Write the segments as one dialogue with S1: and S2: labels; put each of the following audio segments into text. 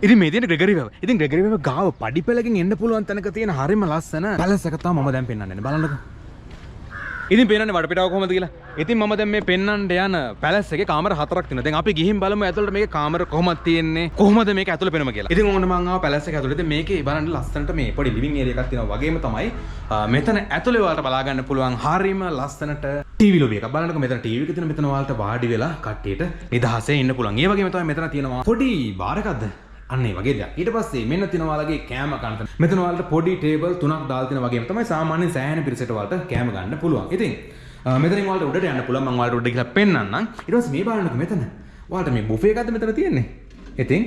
S1: ඉතින් මේ තියෙන ග්‍රෙගරි වැව. ඉතින් ග්‍රෙගරි වැව ගාව පඩිපෙලකින් එන්න පුළුවන් තැනක තියෙන හරිම ලස්සන පැලස් එකක් තමයි මම දැන් පෙන්වන්නේ. බලන්නකෝ. ඉතින් පේනන්නේ වටපිටාව කොහොමද කියලා. ඉතින් මම දැන් මේ පෙන්වන්න යන පැලස් එකේ කාමර 4ක් තියෙනවා. දැන් අපි ගිහින් බලමු ඇතුළට මේකේ කාමර කොහොමද තියෙන්නේ. කොහොමද මේක ඇතුළේ පෙනුම කියලා. ඉතින් ඕන්න මම ආව පැලස් එක ඇතුළේ. ඉතින් මේකේ බලන්න ලස්සනට මේ පොඩි ලිවිං ඒරියා එකක් තියෙනවා වගේම තමයි මෙතන ඇතුළේ ඔයාලට බලා ගන්න පුළුවන් හරිම ලස්සනට ටීවී ලොබි එකක්. බලන්නකෝ මෙතන ටීවී එක තියෙනවා. මෙතන ඔයාලට වාඩි වෙලා කට්ටියට නිදහසේ ඉන්න පුළුවන්. ඒ වගේම තමයි මෙතන තියෙනවා පොඩි බාර් එකක්ද අන්න ඒ වගේ දෙයක්. ඊට පස්සේ මෙන්න තියෙනවා ඔයාලගේ කෑම කන්න. මෙතන ඔයාලට පොඩි ටේබල් 3ක් දාලා තියෙනවා වගේම තමයි සාමාන්‍ය සෑහෙන පිරිසට ඔයාලට කෑම ගන්න පුළුවන්. ඉතින් මෙතනින් ඔයාලට උඩට යන්න පුළුවන්. මම ඔයාලට උඩ ගිහලා පෙන්නන්නම්. ඊට පස්සේ මේ බලන්නකෝ මෙතන. ඔයාලට මේ බුෆේ එකක්ද මෙතන තියෙන්නේ. ඉතින්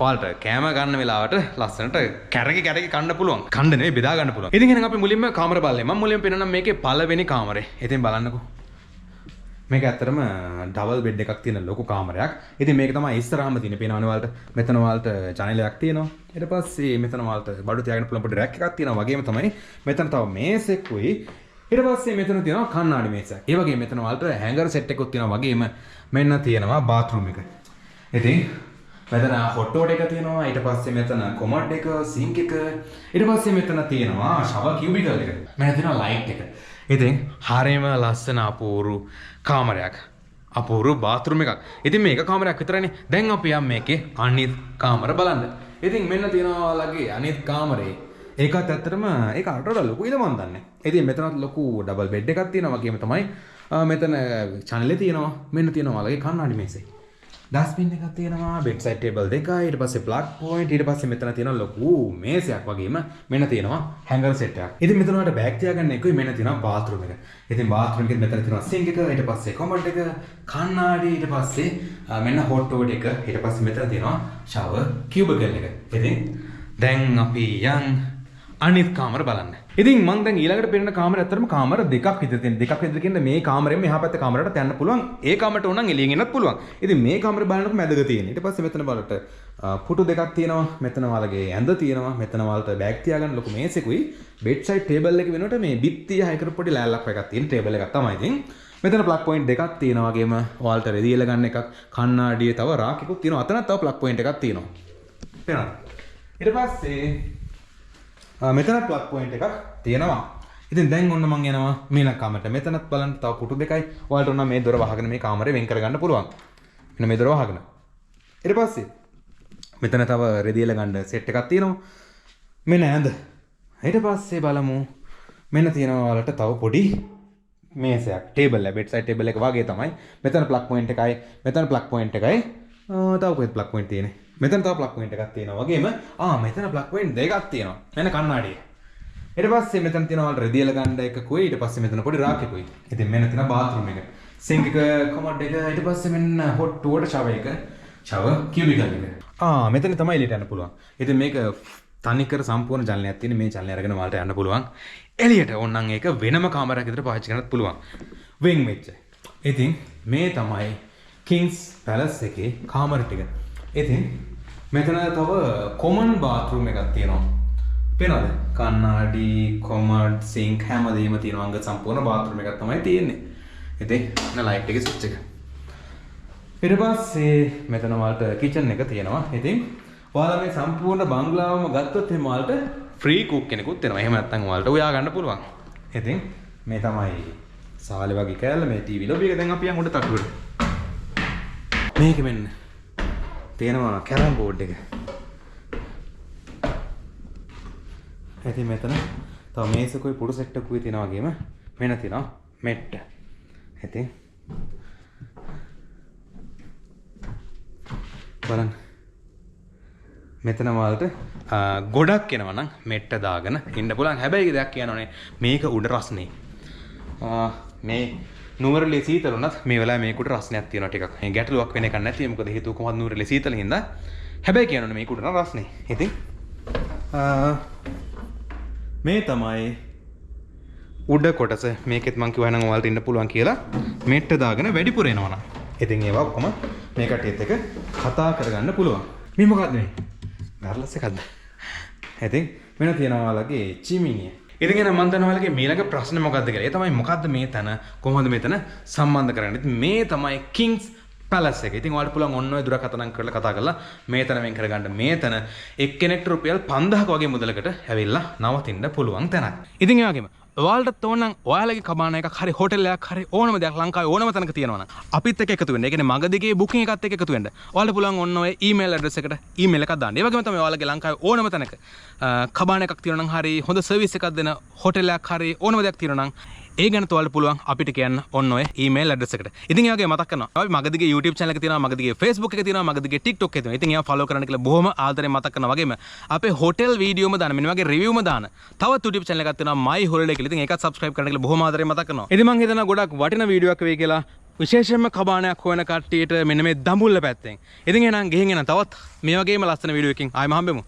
S1: ඔයාලට කෑම ගන්න වෙලාවට ලස්සනට කැරකි කන්න පුළුවන්. කන්න නෙවෙයි බෙදා ගන්න පුළුවන්. ඉතින් එහෙනම් අපි මුලින්ම කාමර බලන්නේ. මම මුලින්ම පෙන්නන්නම් මේකේ පළවෙනි කාමරේ. ඉතින් බලන්නකෝ. මේක ඇත්තටම ඩබල් බෙඩ් එකක් තියෙන ලොකු කාමරයක්. ඉතින් මේක තමයි ඉස්සරහම තියෙන. පේනවනේ ඔයාලට. මෙතන ඔයාලට ජනේලයක් තියෙනවා. ඊට පස්සේ මෙතන ඔයාලට බඩු තියාගෙන පුළුවන් පොඩි රැක් එකක් තියෙනවා. වගේම තමයි මෙතන තව මේසෙකුයි. ඊට පස්සේ මෙතන තියෙනවා කණ්ණාඩි මේසයක්. ඒ වගේම මෙතන ඔයාලට හැංගර් සෙට් එකකුත් තියෙනවා. වගේම මෙන්න තියෙනවා බාත්රූම් එක. ඉතින් මෙතන හොට් වොට් එක තියෙනවා. ඊට පස්සේ මෙතන කොමඩ් එක, සින්ක් එක. ඊට පස්සේ මෙතන තියෙනවා ෂවර් කියුබිකල් එක. මෙතන තියෙනවා ලයිට් එක. ඉතින් හරියම ලස්සන අපූරු කාමරයක්. අපූරු බාත්රූම් එකක්. ඉතින් මේක කාමරයක් විතරනේ. දැන් අපි යම් මේකේ අනිත් කාමර බලන්න. ඉතින් මෙන්න තියෙනවා ඔයාලගේ අනිත් කාමරේ. ඒකත් ඇත්තටම ඒක අරට ලොකුයිද මන් දන්නේ. ඉතින් මෙතනත් ලොකු ඩබල් බෙඩ් එකක් තියෙනවා වගේම තමයි මෙතන චැනලේ තියෙනවා. මෙන්න තියෙනවා ඔයාලගේ කණ්ණාඩි මේසෙයි. ඩස්බින් එකක් තියෙනවා, බෙඩ් සයිඩ් ටේබල් දෙකයි, ඊට පස්සේ ප්ලග් පොයින්ට්, ඊට පස්සේ මෙතන තියෙනවා ලොකු මේසයක් වගේම මෙන්න තියෙනවා හැංගර් සෙට් එකක්. ඉතින් මෙතන වලට බෑග් තියාගන්න එකයි මෙන්න තියෙනවා බාත්රූම් එක. ඉතින් බාත්රූම් එකේ මෙතන තියෙනවා සින්ක් එක, ඊට පස්සේ කොමඩ් එක, කණ්ණාඩි, ඊට පස්සේ මෙන්න හොට් වොට් එක, ඊට පස්සේ මෙතන තියෙනවා ෂවර් කියුබිකල් එක. ඉතින් දැන් අපි යන් අනිත් කාමර බලන්න. ඉතින් මම දැන් ඊළඟට පෙන්නන කාමර ඇත්තටම කාමර දෙකක් විතර තියෙන. දෙකක් විතර කියන්නේ මේ කාමරෙන් මෙහා පැත්තේ කාමරයට යන්න පුළුවන්. ඒ කාමරට උනන් එළියෙන් එන්නත් පුළුවන්. ඉතින් මේ කාමරේ බලනකොට මැදක තියෙන. ඊට පස්සේ මෙතන බලට පුටු දෙකක් තියෙනවා. මෙතන වලගේ ඇඳ තියෙනවා. මෙතන වලට බෑග් තියාගන්න ලොකු මේසෙකුයි. බෙඩ් සයිඩ් ටේබල් එක වෙනුවට මේ බිත්තිය හයි කරපු පොඩි ලෑල්ලක් එකක් තියෙන ටේබල් එකක් තමයි. ඉතින් මෙතන ප්ලග් පොයින්ට් දෙකක් තියෙනවා. වගේම ඔයාලට රෙදි එල ගන්න එකක්, කණ්ණාඩියේ තව රාකෙකුත් තියෙනවා. අතනත් තව ප්ලග් පොයින්ට් එකක් තියෙනවා. පේනවද? ඊට පස්සේ මෙතන ප්ලග් පොයින්ට් එකක් තියෙනවා. ඉතින් දැන් ඔන්න මම යනවා මීලක් කාමරට. මෙතනත් බලන්න තව පුටු දෙකයි. ඔයාලට ඔන්න මේ දොර වහගෙන මේ කාමරේ වෙන් කරගන්න පුළුවන්. මෙන්න මේ දොර වහගෙන. ඊට පස්සේ මෙතන තව රෙදියල ගන්න සෙට් එකක් තියෙනවා. මෙන්න ඇඳ. ඊට පස්සේ බලමු මෙන්න තියෙනවා ඔයාලට තව පොඩි මේසයක්. ටේබල් එක, බෙඩ් සයිඩ් ටේබල් එක වගේ තමයි. මෙතන ප්ලග් පොයින්ට් එකයි, මෙතන ප්ලග් පොයින්ට් එකයි. තව කොහෙද ප්ලග් පොයින්ට් තියෙන්නේ? මෙතන තව ප්ලග් පොයින්ට් එකක් තියෙනවා. වගේම මෙතන ප්ලග් පොයින්ට් දෙකක් තියෙනවා. මෙන්න කණ්ණාඩිය. ඊට පස්සේ මෙතන තියෙනවා රෙදියල ගන්න එකකුයි, ඊට පස්සේ මෙතන පොඩි රාකෙකුයි. ඉතින් මෙන්න තියෙනවා බාත්රූම් එක. සින්ක් එක, කොමඩ් එක, ඊට පස්සේ මෙන්න හොට් වොටර් ෂවර් එක, ෂවර් කියුබිකල් එක. මෙතන තමයි එළියට යන්න පුළුවන්. ඉතින් මේක තනිකර සම්පූර්ණ ජනලයක් තියෙන. මේ ජනලය අරගෙන ඔයාලට යන්න පුළුවන්. එළියට ඕනනම් ඒක වෙනම කාමරයක් විතර පාවිච්චි කරන්නත් පුළුවන්. වෙන් වෙච්ච. ඉතින් මේ තමයි කිංස් පැලස් එකේ කාමර ටික. ඉතින් මෙතන තව කොමන් බාත්රූම් එකක් තියෙනවා. පේනවද? කණ්ණාඩි, කොමඩ්, සින්ක් හැමදේම තියෙනවා. අංග සම්පූර්ණ බාත්රූම් එකක් තමයි තියෙන්නේ. ඉතින් න ලයිට් එකේ ස්විච් එක. ඊට පස්සේ මෙතන වලට කිචන් එක තියෙනවා. ඉතින් ඔයාලා මේ සම්පූර්ණ බංගලාවම ගත්තොත් එහෙම ඔයාලට ෆ්‍රී කුක් කෙනෙකුත් වෙනවා. එහෙම නැත්නම් ඔයාලට උයා ගන්න පුළුවන්. ඉතින් මේ තමයි සාලේ වගේ කෑල්ල මේ ටීවී ලොබි එක. දැන් අපි යන් උඩ තට්ටුවට. මේක මෙන්න තියෙනවා කැරම් බෝඩ් එක. ඉතින් මෙතන තව මේසකුයි පුඩු සෙට් එකකුයි තියෙනවා වගේම මෙන්න තියෙනවා මෙට්ට. ඉතින් බලන්න මෙතන වලට ගොඩක් එනවා නම් මෙට්ට දාගෙන ඉන්න පුළුවන්. හැබැයි දෙයක් කියනෝනේ මේක උඩ රස්නේ. මේ නුවරලේ සීතල උනත් මේ වෙලාවේ මේකට රස්නයක් තියෙනවා ටිකක්. මේ ගැටලුවක් වෙන එකක් නැති. මොකද හේතුව කොහොමද නුවරලේ සීතල හින්දා. හැබැයි කියනෝනේ මේක උඩ නම් රස්නේ. ඉතින් මේ තමයි උඩ කොටස. මේකෙත් මං කිව්වා නම් ඔයාලට ඉන්න පුළුවන් කියලා. මෙට්ට දාගෙන වැඩිපුර එනවා නම්. ඉතින් ඒවා ඔක්කොම මේ කටියත් එක කතා කරගන්න පුළුවන්. මේ මොකක්ද මේ? ගර්ලස් එකක්ද? ඉතින් මෙන්න තියෙනවා ඔයාලගේ චිමිනිය. ඉතින් එහෙනම් මම දන්නවා ඔයාලගේ ඊළඟ ප්‍රශ්නේ මොකක්ද කියලා. ඒ තමයි මොකද්ද මේ තැන කොහොමද මෙතන සම්බන්ධ කරන්නේ? මේ තමයි කිංස් පැලස් එක. ඉතින් ඔයාලට පුළුවන් ඔන්න ඔය දුරකථන කරලා කතා කරලා මේතන වෙන් කරගන්න. මේතන එක්කෙනෙක්ට රුපියල් 5000ක වගේ මුදලකට ඇවිල්ලා නවතින්න පුළුවන් තැනක්. ඉතින් ඒ වගේම ඔයාලට ඕන නම් ඔයාලගේ කබාන එකක් හරි හෝටල් එකක් හරි ඕනම දෙයක් ලංකාවේ ඕනම තැනක තියෙනවා නම් අපිත් එක්ක එකතු වෙන්න. ඒ කියන්නේ මගදිගේ බුකින් එකත් එක්ක එකතු වෙන්න. ඔයාලට පුළුවන් ඔන්න ඔය ඊමේල් ඇඩ්‍රස් එකට ඊමේල් එකක් දාන්න. ඒ වගේම තමයි ඔයාලගේ ලංකාවේ ඕනම තැනක කබාන එකක් තියෙනවා නම් හරි හොඳ සර්විස් එකක් දෙන හෝටල් එකක් හරි ඕනම දෙයක් තියෙනවා නම් ඒ ගැන ඔයාලට පුළුවන් අපිට කියන්න ඔන්න ඔය ඊමේල් ඇඩ්‍රස් එකට. ඉතින් ඒ වගේ මතක් කරනවා. අපි මගදිගේ YouTube channel එක තියෙනවා, මගදිගේ Facebook එක තියෙනවා, මගදිගේ TikTok එක තියෙනවා. ඉතින් ඒවා follow කරන්න කියලා බොහොම ආදරෙන් මතක් කරනවා. වගේම අපේ හෝටල් වීඩියෝම දාන මෙන්න වගේ රිවිව්ම දාන තවත් YouTube channel එකක් තියෙනවා My Holiday කියලා. ඉතින් ඒකත් subscribe කරන්න කියලා බොහොම ආදරෙන් මතක් කරනවා. ඉතින් මම හිතනවා ගොඩක් වටිනා වීඩියෝ එකක් වෙයි කියලා. විශේෂයෙන්ම කබානයක් හොයන කට්ටියට මෙන්න මේ දඹුල්ල පැත්තෙන්. ඉතින් එහෙනම් ගිහින් එන තවත් මේ වගේම ලස්සන වීඩියෝ එකකින් ආයෙ හම්බෙමු.